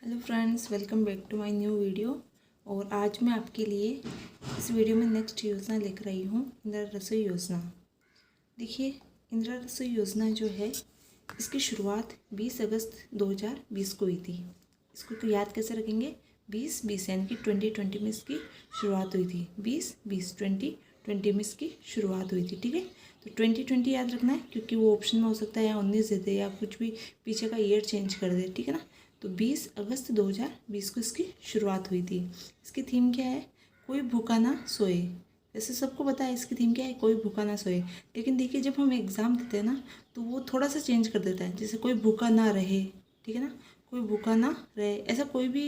Hello friends, welcome back to my new video. और आज मैं आपके लिए इस वीडियो में नेक्स्ट योजना लेकर आई हूँ, इंदिरा रसोई योजना। देखिए, इंदिरा रसोई योजना जो है इसकी शुरुआत 20 अगस्त 2020 को हुई थी। इसको याद कैसे रखेंगे? 2020 यानी कि 2020 में इसकी शुरुआत हुई थी। 2020 में इसकी शुरुआत हुई थी। ठीक है, तो 2020 याद रखना है क्योंकि वो ऑप्शन में हो सकता है या 19 दे दे या कुछ भी पीछे का ईयर चेंज कर दे। ठीक है ना, तो 20 अगस्त 2020 को इसकी शुरुआत हुई थी। इसकी थीम क्या है? कोई भूखा ना सोए। वैसे सबको पता है इसकी थीम क्या है, कोई भूखा ना सोए। लेकिन देखिए, जब हम एग्ज़ाम देते हैं ना तो वो थोड़ा सा चेंज कर देता है, जैसे कोई भूखा ना रहे। ठीक है ना, कोई भूखा ना रहे, ऐसा कोई भी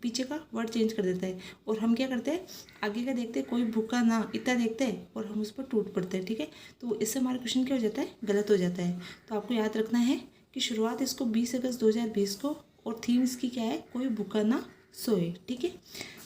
पीछे का वर्ड चेंज कर देता है। और हम क्या करते हैं, आगे का देखते हैं, कोई भूखा ना इतना देखते हैं और हम उस पर टूट पड़ते हैं। ठीक है, तो इससे हमारा क्वेश्चन क्या हो जाता है? गलत हो जाता है। तो आपको याद रखना है कि शुरुआत इसको 20 अगस्त 2020 को, और थीम इसकी क्या है? कोई भूखा ना सोए। ठीक है,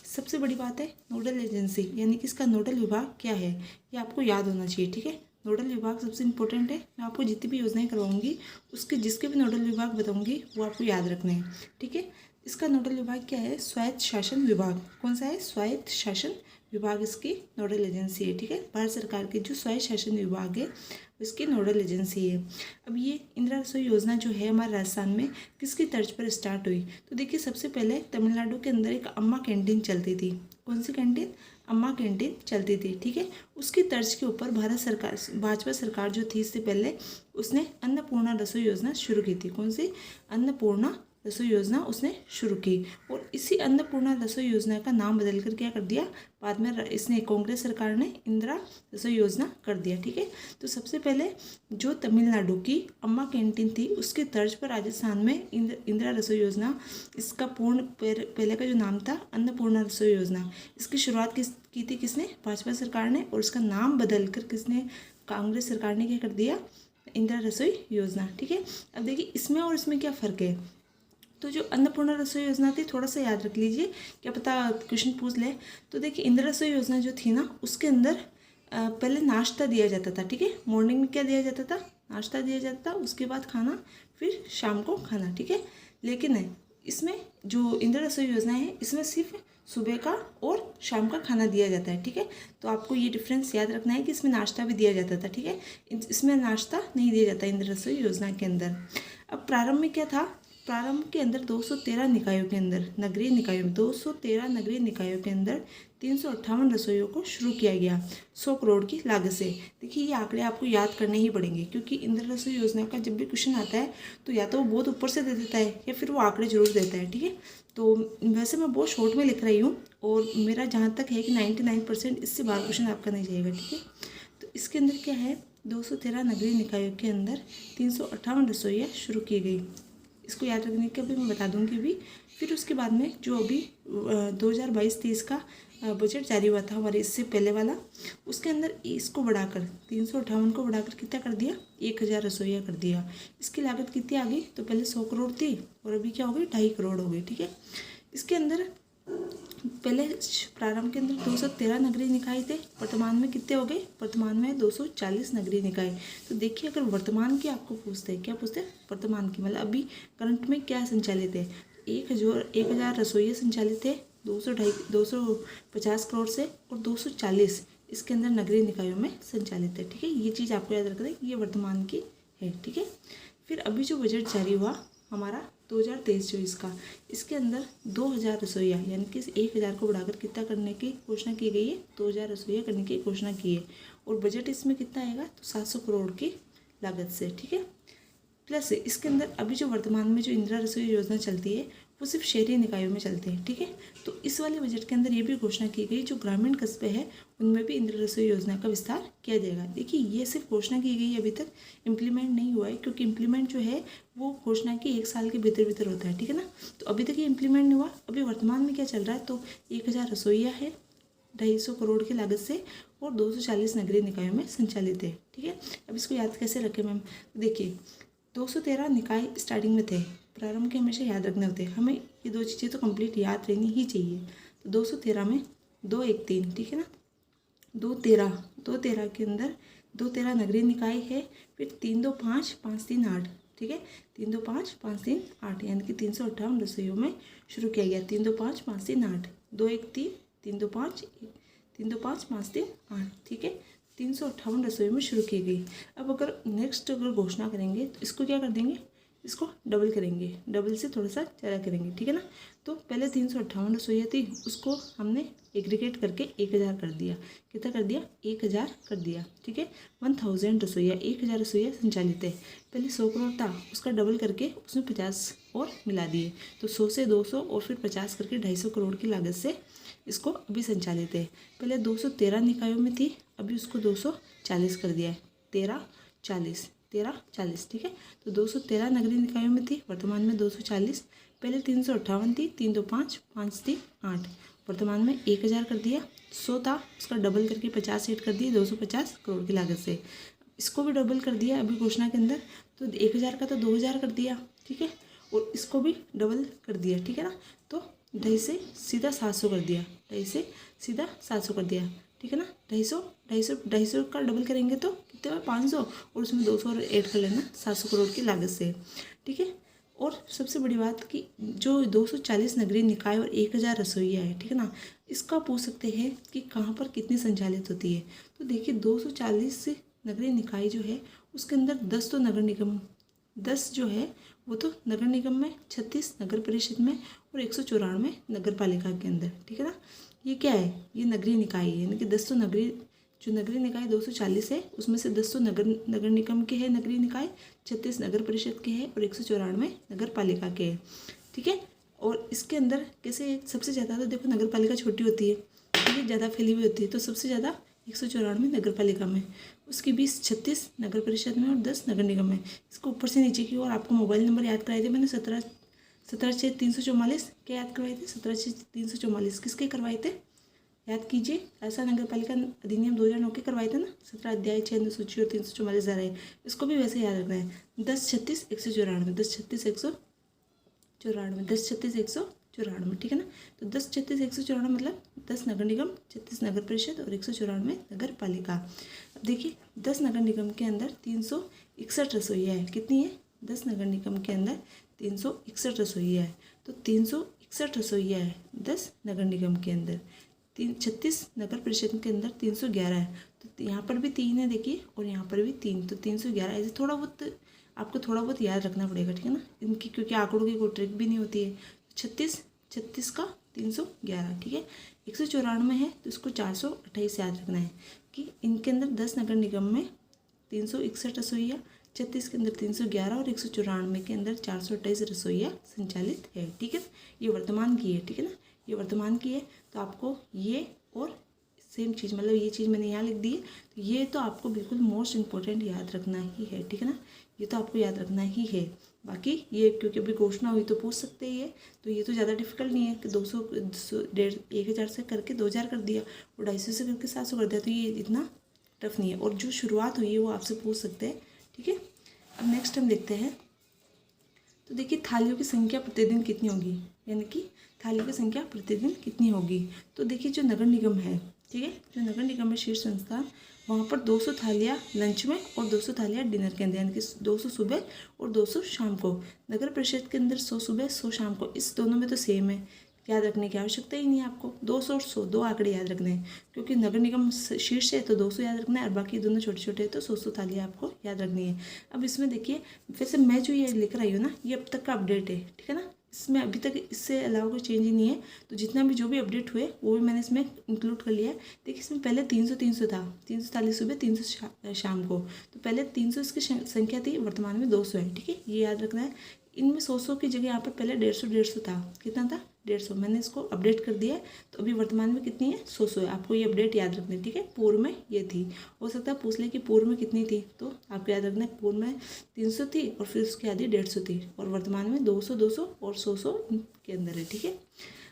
सबसे बड़ी बात है नोडल एजेंसी, यानी कि इसका नोडल विभाग क्या है, ये आपको याद होना चाहिए। ठीक है, नोडल विभाग सबसे इंपॉर्टेंट है। मैं आपको जितनी भी योजनाएं करवाऊंगी उसके जिसके भी नोडल विभाग बताऊंगी वो आपको याद रखने हैं। ठीक है, इसका नोडल विभाग क्या है? स्वायत्त शासन विभाग। कौन सा है? स्वायत्त शासन विभाग इसकी नोडल एजेंसी है। ठीक है, भारत सरकार के जो स्वायत्त शासन विभाग है इसकी नोडल एजेंसी है। अब ये इंदिरा रसोई योजना जो है हमारे राजस्थान में किसकी तर्ज पर स्टार्ट हुई? तो देखिए, सबसे पहले तमिलनाडु के अंदर एक अम्मा कैंटीन चलती थी। कौन सी कैंटीन? अम्मा कैंटीन चलती थी। ठीक है, उसकी तर्ज के ऊपर भारत सरकार, भाजपा सरकार जो थी इससे पहले, उसने अन्नपूर्णा रसोई योजना शुरू की थी। कौन सी? अन्नपूर्णा रसोई योजना उसने शुरू की। और इसी अन्नपूर्णा रसोई योजना का नाम बदलकर क्या कर दिया? बाद में इसने कांग्रेस सरकार ने इंदिरा रसोई योजना कर दिया। ठीक है, तो सबसे पहले जो तमिलनाडु की अम्मा कैंटीन थी उसके तर्ज पर राजस्थान में इंदिरा रसोई योजना, इसका पूर्ण पहले का जो नाम था अन्नपूर्णा रसोई योजना, इसकी शुरुआत की थी किसने? भाजपा सरकार ने। और उसका नाम बदलकर किसने? कांग्रेस सरकार ने क्या कर दिया? इंदिरा रसोई योजना। ठीक है, अब देखिए इसमें और इसमें क्या फ़र्क है। तो जो अन्नपूर्णा रसोई योजना थी, थोड़ा सा याद रख लीजिए, क्या पता क्वेश्चन पूछ ले। तो देखिए, इंदिरा रसोई योजना जो थी ना उसके अंदर पहले नाश्ता दिया जाता था। ठीक है, मॉर्निंग में क्या दिया जाता था? नाश्ता दिया जाता था, उसके बाद खाना, फिर शाम को खाना। ठीक है, लेकिन इसमें जो इंदिरा रसोई योजना है इसमें सिर्फ सुबह का और शाम का खाना दिया जाता है। ठीक है, तो आपको ये डिफरेंस याद रखना है कि इसमें नाश्ता भी दिया जाता था। ठीक है, इसमें नाश्ता नहीं दिया जाता इंदिरा रसोई योजना के अंदर। अब प्रारंभ में क्या था? प्रारंभ के अंदर 213 निकायों के अंदर, नगरीय निकायों में 213 नगरीय निकायों के अंदर 358 रसोइयों को शुरू किया गया 100 करोड़ की लागत से। देखिए, ये आंकड़े आपको याद करने ही पड़ेंगे क्योंकि इंदिरा रसोई योजना का जब भी क्वेश्चन आता है तो या तो वो बहुत ऊपर से दे देता है या फिर वो आंकड़े जरूर देता है। ठीक है, तो वैसे मैं बहुत शॉर्ट में लिख रही हूँ और मेरा जहाँ तक है कि 99% इससे बाहर क्वेश्चन आपका नहीं जाएगा। ठीक है, तो इसके अंदर क्या है? 213 नगरीय निकायों के अंदर 358 रसोइयाँ शुरू की गई। इसको याद रखने के भी मैं बता दूंगी भी। फिर उसके बाद में जो अभी 2022-23 का बजट जारी हुआ था हमारे इससे पहले वाला, उसके अंदर इसको बढ़ाकर 358 को बढ़ाकर कितना कर दिया? 1000 रसोइयाँ कर दिया। इसकी लागत कितनी आ गई? तो पहले 100 करोड़ थी और अभी क्या हो गई? 2.5 करोड़ हो गई। ठीक है, इसके अंदर पहले प्रारंभ के अंदर 213 नगरीय निकाय थे, वर्तमान में कितने हो गए? वर्तमान में 240 नगरीय निकाय। तो देखिए, अगर वर्तमान की आपको पूछते हैं, क्या पूछते हैं? वर्तमान की, मतलब अभी करंट में क्या संचालित है? 1000 रसोइयाँ संचालित है 250 करोड़ से, और 240 इसके अंदर नगरीय निकायों में संचालित है। ठीक है, ये चीज़ आपको याद रखना है, ये वर्तमान की है। ठीक है, फिर अभी जो बजट जारी हुआ हमारा 2023-24 का, इसके अंदर 2000 रसोइयाँ यानी कि 1000 को बढ़ाकर कितना करने की घोषणा की गई है? 2000 रसोइयाँ करने की घोषणा की है। और बजट इसमें कितना आएगा? तो 700 करोड़ की लागत से। ठीक है, प्लस इसके अंदर अभी जो वर्तमान में जो इंदिरा रसोई योजना चलती है वो सिर्फ शहरी निकायों में चलते हैं। ठीक है, तो इस वाले बजट के अंदर ये भी घोषणा की गई जो ग्रामीण कस्बे हैं उनमें भी इंदिरा रसोई योजना का विस्तार किया जाएगा। देखिए, ये सिर्फ घोषणा की गई, अभी तक इम्प्लीमेंट नहीं हुआ है क्योंकि इम्प्लीमेंट जो है वो घोषणा के 1 साल के भीतर भीतर होता है। ठीक है ना, तो अभी तक ये इम्प्लीमेंट नहीं हुआ। अभी वर्तमान में क्या चल रहा है? तो 1000 रसोइयाँ है 250 करोड़ की लागत से और 240 नगरीय निकायों में संचालित है। ठीक है, अब इसको याद कैसे रखें मैम? देखिए, 213 निकाय स्टार्टिंग में थे, प्रारंभ के हमेशा याद रखने होते हैं। हमें ये दो चीज़ें तो कंप्लीट याद रहनी ही चाहिए। तो 213 में 2 1 3, ठीक है ना, 213 के अंदर 213 नगरीय निकाय है, फिर 3 2 5 5 3 8, ठीक है। 3 2 5 5 3 8 यानी कि 358 रसोइयों में शुरू किया गया। 3 2 5 5 3 8 2 1 3 3 2 5 3 2 5 5 3 8, ठीक है। 358 रसोइयों में शुरू की गई। अब अगर नेक्स्ट अगर घोषणा करेंगे तो इसको क्या कर देंगे, इसको डबल करेंगे, डबल से थोड़ा सा ज़्यादा करेंगे, ठीक है ना। तो पहले 358 रसोइयाँ थी, उसको हमने एग्रीगेट करके 1000 कर दिया। कितना कर दिया, 1000 कर दिया, ठीक है। 1000 रसोइयाँ, 1000 रसोइयाँ संचालित है। पहले 100 करोड़ था, उसका डबल करके उसमें 50 और मिला दिए, तो 100 से 200 और फिर 50 करके 250 करोड़ की लागत से इसको अभी संचालित है। पहले 213 निकायों में थी, अभी उसको 240 कर दिया है। 13 40 13 40, ठीक है। तो 213 नगरीय निकायों में थी, वर्तमान में 240। पहले 358 थी, 3 2 5 5 3 8, वर्तमान में 1000 कर दिया। 100 था, उसका डबल करके 50 ऐड कर दिए 250 करोड़ की लागत से। इसको भी डबल कर दिया अभी घोषणा के अंदर, तो 1000 का तो 2000 कर दिया, ठीक है। और इसको भी डबल कर दिया, ठीक है ना। तो 250 से सीधा 700 कर दिया, 250 से सीधा 700 कर दिया, ठीक है ना। 250 का डबल करेंगे तो कितने हुआ, 500, और उसमें 200 और ऐड कर लेना 700 करोड़ की लागत से, ठीक है। और सबसे बड़ी बात कि जो 240 नगरीय निकाय और 1000 रसोइयाँ है, ठीक है ना, इसका पूछ सकते हैं कि कहाँ पर कितनी संचालित होती है। तो देखिए 240 नगरीय निकाय जो है उसके अंदर 10 तो नगर निगम, 10 जो है वो तो नगर निगम में, 36 नगर परिषद में और 194 नगर पालिका के अंदर, ठीक है ना। ये क्या है, ये नगरीय निकाय है, यानी कि 10 तो नगरीय, जो नगरीय निकाय 240 है उसमें से 10 तो नगर निगम के हैं नगरीय निकाय, 36 नगर परिषद के हैं और 194 नगर पालिका के हैं, ठीक है। और इसके अंदर कैसे, सबसे ज़्यादा तो देखो नगर पालिका छोटी होती है, ठीक है, ज़्यादा फैली हुई होती है, तो सबसे ज़्यादा 194 नगर पालिका में, उसके 20 36 नगर परिषद में और 10 नगर निगम में। इसको ऊपर से नीचे की ओर आपको मोबाइल नंबर याद कराए थे मैंने, 17 6 344, क्या याद करवाए थे, 17 6 344, किसके करवाए थे, याद कीजिए। ऐसा नगर पालिका अधिनियम 2009 के करवाए थे ना, 17 अध्याय 6 अनुसूची और 344 धारा है, इसको भी वैसे याद रखना है। 10 36 194, 10 36 194, 10 36 194, ठीक है ना। तो 10 36 194 मतलब 10 नगर निगम, 36 नगर परिषद और 194 नगर पालिका। अब देखिए 10 नगर निगम के अंदर 361 रसोइयाँ है, कितनी है, 10 नगर निगम के अंदर 361 रसोइयाँ है, तो 361 रसोइयाँ है 10 नगर निगम के अंदर। 36 नगर परिषद के अंदर 311 है, तो यहाँ पर भी 3 है देखिए, और यहाँ पर भी 3, तो 311। ऐसे थोड़ा बहुत आपको थोड़ा बहुत याद रखना पड़ेगा, ठीक है ना, इनकी क्योंकि आंकड़ों की कोई ट्रिक भी नहीं होती है। 36 का 311, ठीक है। 194 है तो इसको 428 याद रखना है कि इनके अंदर 10 नगर निगम में 361 रसोइयाँ, 36 के अंदर 311 और 194 के अंदर 428 रसोइयाँ संचालित है, ठीक है। ये वर्तमान की है, ठीक है ना, ये वर्तमान की है। तो आपको ये और सेम चीज़, मतलब ये चीज़ मैंने यहाँ लिख दी है, तो ये तो आपको बिल्कुल मोस्ट इम्पोर्टेंट याद रखना ही है, ठीक है ना, ये तो आपको याद रखना ही है। बाकी ये क्योंकि अभी घोषणा हुई तो पूछ सकते ही है, तो ये तो ज़्यादा डिफिकल्ट नहीं है कि 200 1000 से करके 2000 कर दिया और 250 से करके 700 कर दिया, तो ये इतना टफ नहीं है। और जो शुरुआत हुई है वो आपसे पूछ सकते हैं, ठीक है। अब नेक्स्ट हम देखते हैं, तो देखिए थालियों की संख्या प्रतिदिन कितनी होगी, यानी कि थालियों की संख्या प्रतिदिन कितनी होगी। तो देखिए जो नगर निगम है, ठीक है, जो नगर निगम है शीर्ष संस्थान, वहाँ पर 200 थालियाँ लंच में और 200 थालियाँ डिनर के अंदर, यानी कि 200 सुबह और 200 शाम को। नगर परिषद के अंदर 100 सुबह 100 शाम को, इस दोनों में तो सेम है, याद रखने की आवश्यकता ही नहीं है आपको। 200 और 100 दो आंकड़े याद रखने हैं, क्योंकि नगर निगम शीर्ष है तो 200 याद रखना है और बाकी दोनों छोटे छोटे हैं तो 100 थालियाँ आपको याद रखनी है। अब इसमें देखिए, वैसे मैं जो ये लेकर आई हूँ ना, ये अब तक का अपडेट है, ठीक है ना, इसमें अभी तक इससे अलावा कोई चेंज ही नहीं है। तो जितना भी जो भी अपडेट हुए वो भी मैंने इसमें इंक्लूड कर लिया है। देखिए इसमें पहले 300 था, 300 थाली सुबह 300 शाम को, तो पहले 300 इसकी संख्या थी, वर्तमान में 200 है, ठीक है, ये याद रखना है। इनमें 100 की जगह यहाँ पर पहले 150 था, कितना था, 150, मैंने इसको अपडेट कर दिया है, तो अभी वर्तमान में कितनी है, 100 है। आपको ये अपडेट याद रखना है, ठीक है। पूर्व में ये थी, हो सकता है पूछ ले कि पूर्व में कितनी थी, तो आपको याद रखना है पूर्व में 300 थी और फिर उसके आधी 150 थी, और वर्तमान में 200 और 100 के अंदर है, ठीक है।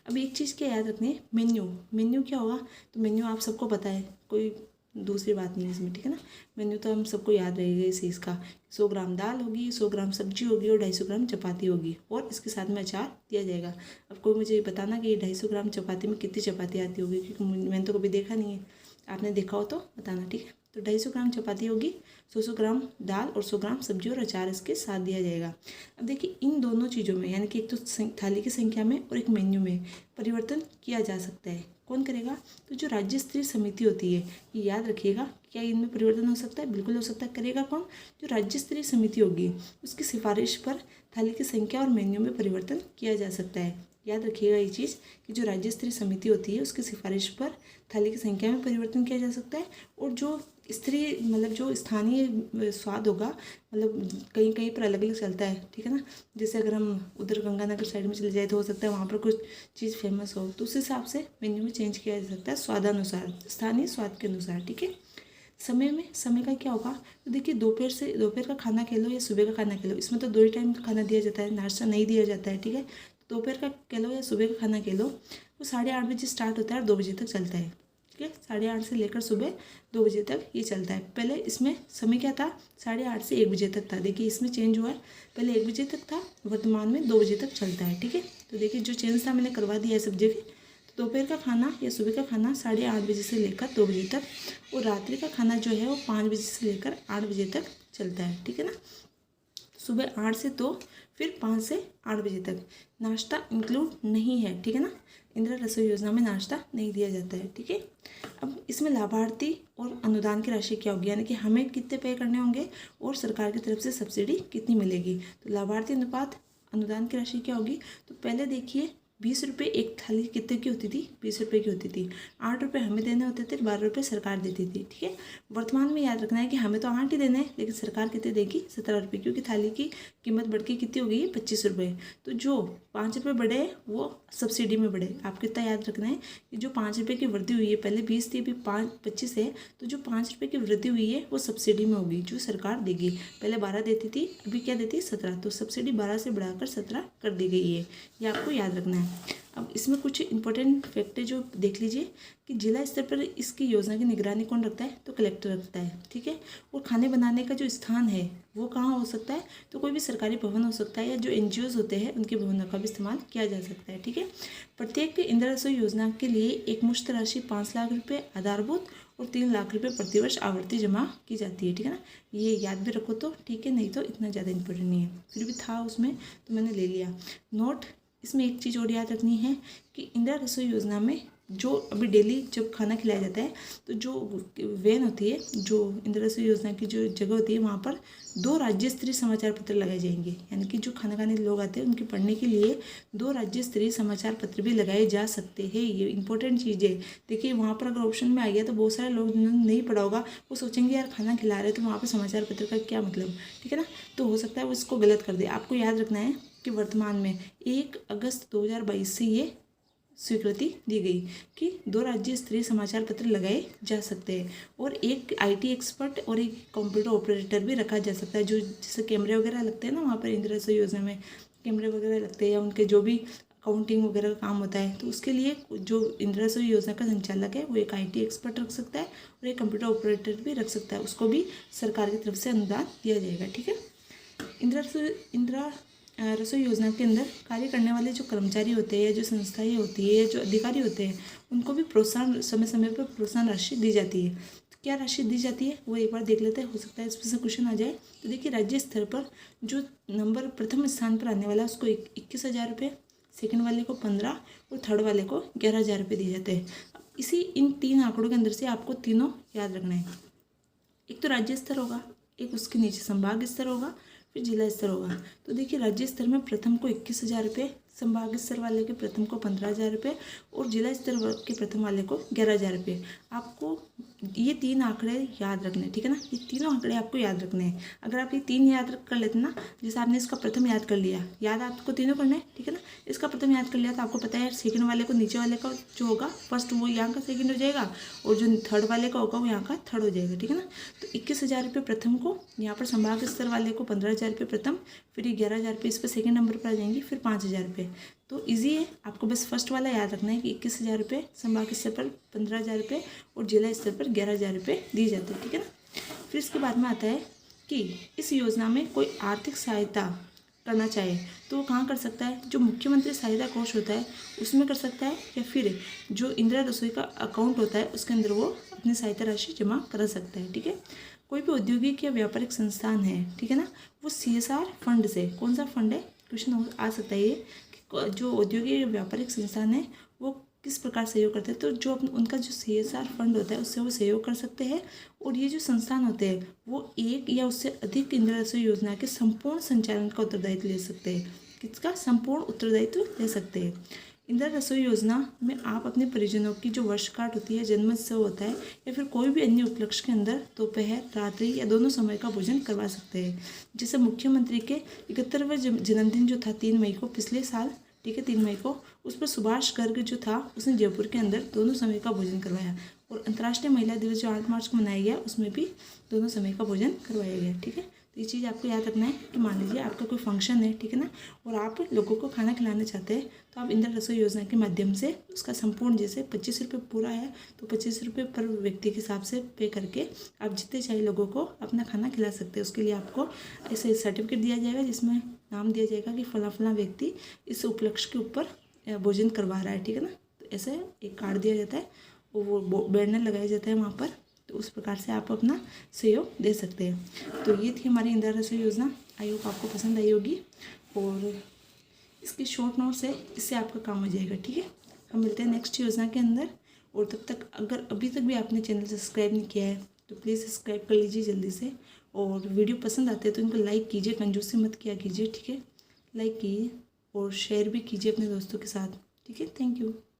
अब एक चीज़ क्या याद रखनी है, मेन्यू क्या होगा, तो मेन्यू आप सबको पता है, कोई दूसरी बात नहीं है इसमें, ठीक है ना। मेन्यू तो हम सबको याद रहेगा इस चीज़ का, 100 ग्राम दाल होगी, 100 ग्राम सब्जी होगी और 250 ग्राम चपाती होगी, और इसके साथ में अचार दिया जाएगा। अब कोई मुझे बताना कि 250 ग्राम चपाती में कितनी चपाती आती होगी, क्योंकि मैंने तो कभी देखा नहीं है, आपने देखा हो तो बताना, ठीक है। तो 250 ग्राम चपाती होगी, 100 ग्राम दाल और 100 ग्राम सब्जी और अचार इसके साथ दिया जाएगा। अब देखिए इन दोनों चीज़ों में यानी कि एक तो थाली की संख्या में और एक मेन्यू में परिवर्तन किया जा सकता है। कौन करेगा? तो जो राज्य स्तरीय समिति होती है, ये याद रखिएगा, क्या इनमें परिवर्तन हो सकता है? बिल्कुल हो सकता है। करेगा कौन? जो राज्य स्तरीय समिति होगी उसकी सिफारिश पर थाली की संख्या और मेन्यू में परिवर्तन किया जा सकता है। याद रखिएगा ये चीज़ कि जो राज्य स्तरीय समिति होती है उसकी सिफारिश पर थाली की संख्या में परिवर्तन किया जा सकता है, और जो स्तरीय मतलब जो स्थानीय स्वाद होगा, मतलब कहीं कहीं पर अलग अलग चलता है, ठीक है ना। जैसे अगर हम उधर गंगानगर साइड में चले जाए तो हो सकता है वहाँ पर कुछ चीज़ फेमस हो, तो उस हिसाब से मेन्यू में चेंज किया जा सकता है स्वादानुसार, स्थानीय स्वाद के अनुसार, ठीक है। समय का क्या होगा? तो देखिए दोपहर का खाना कह लो या सुबह का खाना कह लो, इसमें तो 2 ही टाइम का खाना दिया जाता है, नाश्ता नहीं दिया जाता है, ठीक है। दोपहर का कह लो या सुबह का खाना कह लो, वो 8:30 बजे स्टार्ट होता है और 2 बजे तक चलता है, ठीक है। 8:30 से लेकर सुबह 2 बजे तक ये चलता है। पहले इसमें समय क्या था? 8:30 से 1 बजे तक था। देखिए इसमें चेंज हुआ है, पहले 1 बजे तक था, वर्तमान में 2 बजे तक चलता है, ठीक है। तो देखिए जो चेंज था मैंने करवा दिया है सब जगह। तो दोपहर का खाना या सुबह का खाना 8:30 बजे से लेकर 2 बजे तक, और रात्रि का खाना जो है वो 5 बजे से लेकर 8 बजे तक चलता है, ठीक है ना। सुबह 8 से 2, फिर 5 से 8 बजे तक। नाश्ता इंक्लूड नहीं है, ठीक है ना। इंदिरा रसोई योजना में नाश्ता नहीं दिया जाता है, ठीक है। अब इसमें लाभार्थी और अनुदान की राशि क्या होगी, यानी कि हमें कितने पे करने होंगे और सरकार की तरफ से सब्सिडी कितनी मिलेगी। तो लाभार्थी अनुपात अनुदान की राशि क्या होगी? तो पहले देखिए 20 रुपये एक थाली कितने की होती थी? 20 रुपये की होती थी। 8 रुपये हमें देने होते थे, 12 रुपये सरकार देती थी, ठीक है। वर्तमान में याद रखना है कि हमें तो 8 ही देने हैं, लेकिन सरकार कितने देगी? 17 रुपये, क्योंकि थाली की कीमत बढ़ के कितनी हो गई है? 25 रुपये। तो जो 5 रुपये बढ़े वो सब्सिडी में बढ़े। आपको इतना याद रखना है कि जो 5 रुपये की वृद्धि हुई है, पहले 20 थी अभी 25 है, तो जो 5 रुपये की वृद्धि हुई है वो सब्सिडी में होगी, जो सरकार देगी। पहले 12 देती थी, अभी क्या देती है? 17। तो सब्सिडी 12 से बढ़ाकर 17 कर दी गई है, ये आपको याद रखना है। अब इसमें कुछ इंपॉर्टेंट फैक्ट है जो देख लीजिए कि जिला स्तर पर इसकी योजना की निगरानी कौन रखता है? तो कलेक्टर रखता है, ठीक है। और खाने बनाने का जो स्थान है वो कहाँ हो सकता है? तो कोई भी सरकारी भवन हो सकता है, या जो NGOs होते हैं उनके भवनों का भी इस्तेमाल किया जा सकता है, ठीक है। प्रत्येक इंदिरा रसोई योजना के लिए एक मुश्त राशि 5 लाख रुपये आधारभूत और 3 लाख रुपये प्रतिवर्ष आवर्ती जमा की जाती है, ठीक है ना। ये याद भी रखो तो ठीक है, नहीं तो इतना ज़्यादा इंपॉर्टेंट नहीं है, फिर भी था उसमें तो मैंने ले लिया नोट। इसमें एक चीज़ और याद रखनी है कि इंदिरा रसोई योजना में जो अभी डेली जब खाना खिलाया जाता है, तो जो वैन होती है, जो इंदिरा रसोई योजना की जो जगह होती है, वहाँ पर 2 राज्य स्तरीय समाचार पत्र लगाए जाएंगे। यानी कि जो खाना खाने लोग आते हैं उनके पढ़ने के लिए 2 राज्य स्तरीय समाचार पत्र भी लगाए जा सकते हैं। ये इंपॉर्टेंट चीज़ है। देखिए वहाँ पर अगर ऑप्शन में आ गया तो बहुत सारे लोग जिन्होंने नहीं पढ़ा होगा वो सोचेंगे यार खाना खिला रहे हैं तो वहाँ पर समाचार पत्र का क्या मतलब, ठीक है ना। तो हो सकता है वो इसको गलत कर दे। आपको याद रखना है कि वर्तमान में 1 अगस्त 2022 से ये स्वीकृति दी गई कि 2 राज्य स्तरीय समाचार पत्र लगाए जा सकते हैं, और एक IT एक्सपर्ट और एक कंप्यूटर ऑपरेटर भी रखा जा सकता है। जो जैसे कैमरे वगैरह लगते हैं ना वहाँ पर इंदिरा रसोई योजना में कैमरे वगैरह लगते हैं, या उनके जो भी अकाउंटिंग वगैरह का काम होता है, तो उसके लिए जो इंदिरा रसोई योजना का संचालक है वो एक IT एक्सपर्ट रख सकता है और एक कंप्यूटर ऑपरेटर भी रख सकता है। उसको भी सरकार की तरफ से अनुदान दिया जाएगा, ठीक है। इंदिरा रसोई योजना के अंदर कार्य करने वाले जो कर्मचारी होते हैं या जो संस्थाएं होती है या जो अधिकारी होते हैं उनको भी प्रोत्साहन समय समय पर प्रोत्साहन राशि दी जाती है। तो क्या राशि दी जाती है वो एक बार देख लेते हैं, हो सकता है इसमें से क्वेश्चन आ जाए। तो देखिए राज्य स्तर पर जो नंबर प्रथम स्थान पर आने वाला है उसको 21,000 रुपये, सेकेंड वाले को 15 और थर्ड वाले को 11,000 रुपये दिए जाते हैं। इसी इन 3 आंकड़ों के अंदर से आपको तीनों याद रखना है। एक तो राज्य स्तर होगा, एक उसके नीचे संभाग स्तर होगा, फिर जिला स्तर होगा। तो देखिए राज्य स्तर में प्रथम को 21,000 रुपये, संभाग स्तर वाले के प्रथम को 15,000 रुपये और जिला स्तर के प्रथम वाले को 11,000 रुपये। आपको ये 3 आंकड़े याद रखने, ठीक है ना। ये तीनों आंकड़े आपको याद रखने हैं। अगर आप ये 3 याद कर लेते ना, जैसे आपने इसका प्रथम याद कर लिया, याद आपको तीनों करना है, ठीक है ना। इसका प्रथम याद कर लिया तो आपको पता है सेकंड वाले को नीचे वाले का जो होगा फर्स्ट वो यहाँ का सेकंड हो जाएगा, और जो थर्ड वाले का होगा वो यहाँ का थर्ड हो जाएगा, ठीक है ना। तो 21,000 रुपये प्रथम को, यहाँ पर संभाग स्तर वाले को 15,000 रुपये प्रथम, फिर ये 11,000 रुपये इस पर सेकेंड नंबर पर आ जाएंगे, फिर 5,000 रुपये। तो इजी है, आपको बस फर्स्ट वाला याद रखना है कि 21,000 रुपये, संभाग स्तर पर 15,000 रुपये और जिला स्तर पर 11,000 रुपये दिए जाते हैं, ठीक है ना। फिर इसके बाद में आता है कि इस योजना में कोई आर्थिक सहायता करना चाहे तो वो कहाँ कर सकता है, जो मुख्यमंत्री सहायता कोष होता है उसमें कर सकता है, या फिर जो इंदिरा रसोई का अकाउंट होता है उसके अंदर वो अपनी सहायता राशि जमा करा सकता है। ठीक है, कोई भी औद्योगिक या व्यापारिक संस्थान है, ठीक है ना, वो CSR फंड से, कौन सा फंड है, क्वेश्चन आ सकता है ये कि जो औद्योगिक या व्यापारिक संस्थान है वो किस प्रकार सहयोग करते हैं, तो जो उनका जो CSR फंड होता है उससे वो सहयोग कर सकते हैं। और ये जो संस्थान होते हैं वो एक या उससे अधिक इंदिरा रसोई योजना के संपूर्ण संचालन का उत्तरदायित्व ले सकते हैं। किसका संपूर्ण उत्तरदायित्व ले सकते हैं। इंदिरा रसोई योजना में आप अपने परिजनों की जो वर्षगांठ होती है, जन्मोत्सव होता है, या फिर कोई भी अन्य उपलक्ष्य के अंदर दोपहर, रात्रि या दोनों समय का भोजन करवा सकते हैं। जैसे मुख्यमंत्री के 71वें जन्मदिन जो था 3 मई को पिछले साल, ठीक है 3 मई को, उस पर सुभाष गर्ग जो था उसने जयपुर के अंदर दोनों समय का भोजन करवाया। और अंतर्राष्ट्रीय महिला दिवस जो 8 मार्च को मनाया गया उसमें भी दोनों समय का भोजन करवाया गया। ठीक है, तो ये चीज़ आपको याद रखना है कि मान लीजिए आपका कोई फंक्शन है, ठीक है ना, और आप लोगों को खाना खिलाना चाहते हैं तो आप इंदिरा रसोई योजना के माध्यम से उसका संपूर्ण, जैसे 25 रुपये पूरा है तो 25 रुपये पर व्यक्ति के हिसाब से पे करके आप जितने चाहिए लोगों को अपना खाना खिला सकते हैं। उसके लिए आपको ऐसे सर्टिफिकेट दिया जाएगा जिसमें नाम दिया जाएगा कि फला फला व्यक्ति इस उपलक्ष्य के ऊपर भोजन करवा रहा है। ठीक है ना, तो ऐसे एक कार्ड दिया जाता है और वो बैनर लगाया जाता है वहाँ पर, तो उस प्रकार से आप अपना सहयोग दे सकते हैं। तो ये थी हमारी इंदिरा रसोई योजना। आई होप आपको पसंद आई होगी और इसकी शॉर्ट नोट्स है, इससे आपका काम हो जाएगा। ठीक है, हम मिलते हैं नेक्स्ट योजना के अंदर। और तब तक अगर अभी तक भी आपने चैनल सब्सक्राइब नहीं किया है तो प्लीज़ सब्सक्राइब कर लीजिए जल्दी से। और वीडियो पसंद आते हैं तो इनको लाइक कीजिए, कंजूसी मत किया कीजिए। ठीक है, लाइक कीजिए और शेयर भी कीजिए अपने दोस्तों के साथ। ठीक है, थैंक यू।